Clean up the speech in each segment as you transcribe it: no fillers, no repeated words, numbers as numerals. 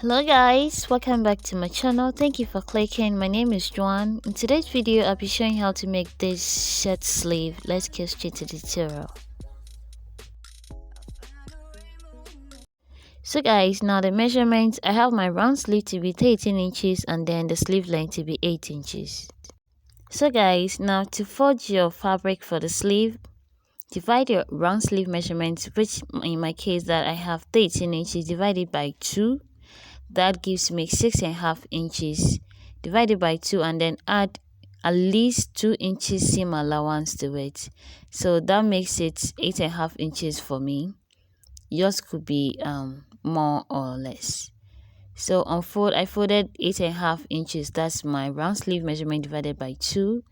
Hello guys, welcome back to my channel. Thank you for clicking. My name is Joan. In today's video I'll be showing how to make this shirt sleeve. Let's get straight to the tutorial. So guys, now the measurements, I have my round sleeve to be 13 inches and then the sleeve length to be 8 inches. So guys, now to forge your fabric for the sleeve, divide your round sleeve measurements, which in my case that I have 13 inches, divided by 2. That gives me 6.5 inches divided by 2, and then add at least 2 inches seam allowance to it. So that makes it 8.5 inches for me. Yours could be more or less. So I folded 8.5 inches. That's my round sleeve measurement divided by 2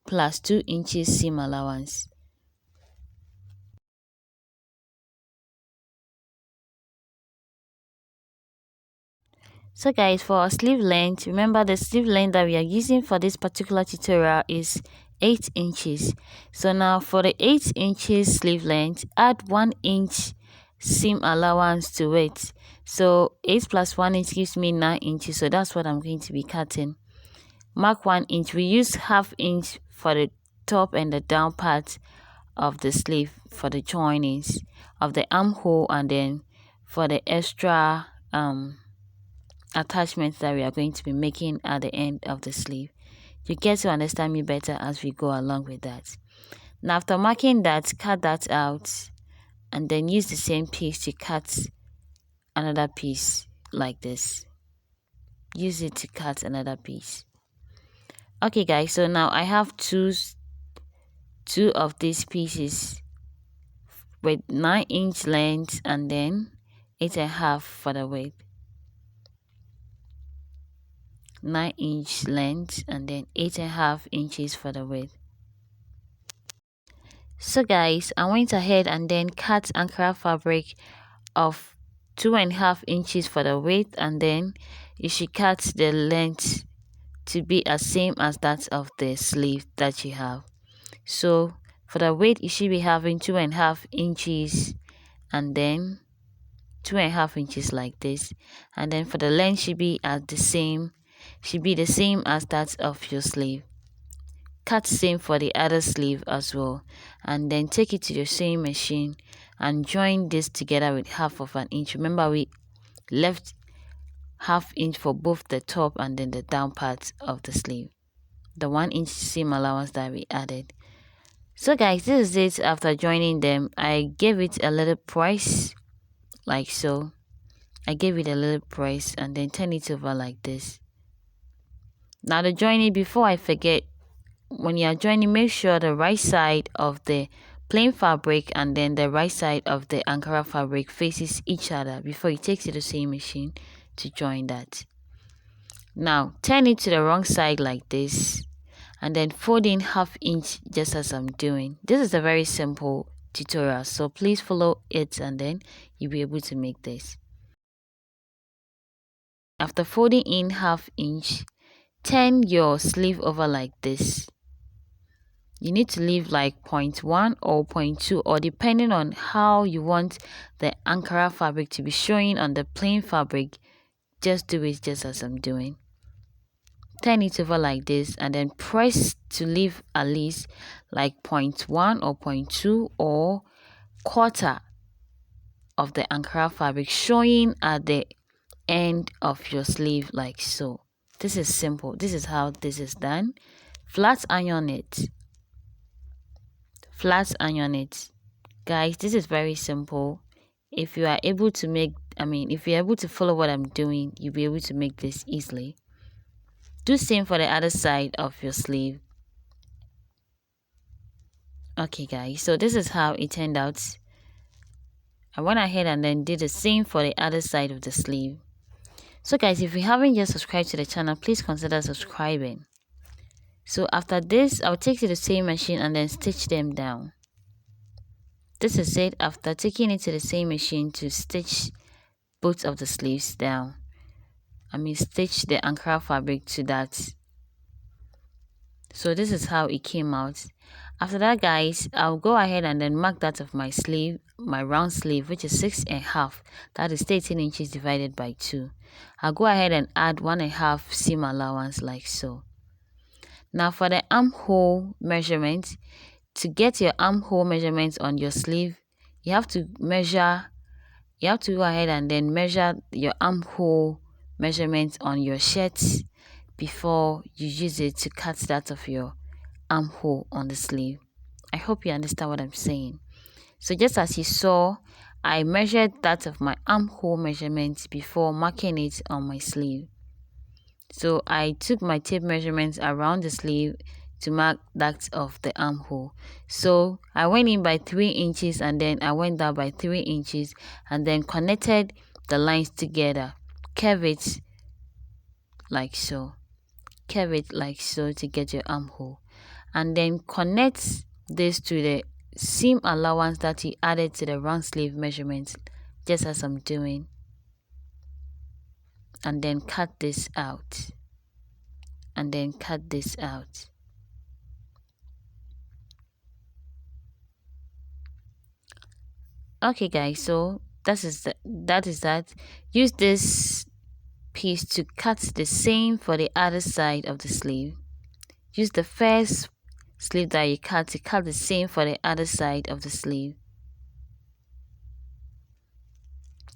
plus 2 inches seam allowance. So guys, for our sleeve length, remember the sleeve length that we are using for this particular tutorial is 8 inches. So now for the 8 inches sleeve length, add 1 inch seam allowance to it. So 8 plus 1 inch gives me 9 inches. So that's what I'm going to be cutting. Mark 1 inch. We use ½ inch for the top and the down part of the sleeve for the joinings of the armhole, and then for the extra attachments that we are going to be making at the end of the sleeve. You get to understand me better as we go along with that. Now after marking that, cut that out and then use the same piece to cut another piece like this. Use it to cut another piece. Okay guys, so now I have two of these pieces with 9-inch length and then 8.5 for the width. 9-inch length and then 8.5 inches for the width. So guys, I went ahead and then cut Ankara fabric of 2.5 inches for the width, and then you should cut the length to be as same as that of the sleeve that you have. So for the width you should be having 2.5 inches and then 2.5 inches like this, and then for the length should be the same as that of your sleeve. Cut same for the other sleeve as well, and then take it to the sewing machine and join this together with ½ inch. Remember we left ½ inch for both the top and then the down part of the sleeve, the 1 inch seam allowance that we added. So guys, this is it. After joining them, I gave it a little press like so. I gave it a little press and then turn it over like this. Now the joining, before I forget, when you are joining, make sure the right side of the plain fabric and then the right side of the Ankara fabric faces each other before you take it to the sewing machine to join that. Now turn it to the wrong side like this and then fold in ½ inch just as I'm doing. This is a very simple tutorial, so please follow it and then you'll be able to make this. After folding in ½ inch, turn your sleeve over like this. You need to leave like 0.1 or 0.2, or depending on how you want the Ankara fabric to be showing on the plain fabric, just do it just as I'm doing. Turn it over like this and then press to leave at least like 0.1 or 0.2 or quarter of the Ankara fabric showing at the end of your sleeve like so. This is simple. This is how this is done. Flat iron it. Flat iron it. Guys, this is very simple. If you are able to if you're able to follow what I'm doing, you'll be able to make this easily. Do same for the other side of your sleeve. Okay guys, so this is how it turned out. I went ahead and then did the same for the other side of the sleeve. So guys, if you haven't yet subscribed to the channel, please consider subscribing. So after this, I'll take to the sewing machine and then stitch them down. This is it after taking it to the sewing machine to stitch both of the sleeves down. Stitch the Ankara fabric to that. So this is how it came out. After that, guys, I'll go ahead and then mark that of my sleeve, my round sleeve, which is 6.5. That is 13 inches divided by 2. I'll go ahead and add 1.5 seam allowance like so. Now for the armhole measurement, to get your armhole measurement on your sleeve, you have to go ahead and then measure your armhole measurement on your shirt before you use it to cut that of your armhole on the sleeve. I hope you understand what I'm saying. So just as you saw, I measured that of my armhole measurement before marking it on my sleeve. So I took my tape measurements around the sleeve to mark that of the armhole. So I went in by 3 inches and then I went down by 3 inches and then connected the lines together. Curve it like so. Curve it like so to get your armhole. And then connect this to the seam allowance that you added to the round sleeve measurement, just as I'm doing. And then cut this out. And then cut this out. Okay guys, so that is that. Use this piece to cut the same for the other side of the sleeve. Use the first sleeve that you cut to cut the same for the other side of the sleeve.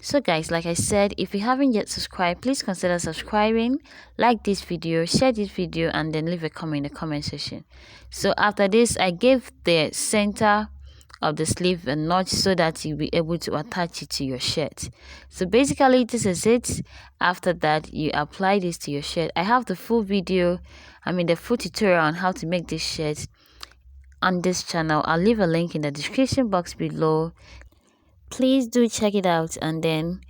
So guys, like I said, if you haven't yet subscribed, please consider subscribing, like this video, share this video, and then leave a comment in the comment section. So after this, I gave the center of the sleeve a notch so that you'll be able to attach it to your shirt. So basically this is it. After that, you apply this to your shirt. I have the full video, the full tutorial on how to make this shirt on this channel. I'll leave a link in the description box below. Please do check it out and then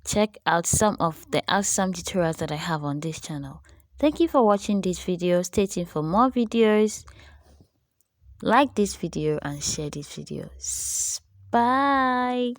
check out some of the awesome tutorials that I have on this channel. Thank you for watching this video. Stay tuned for more videos. Like this video and share this video. Bye.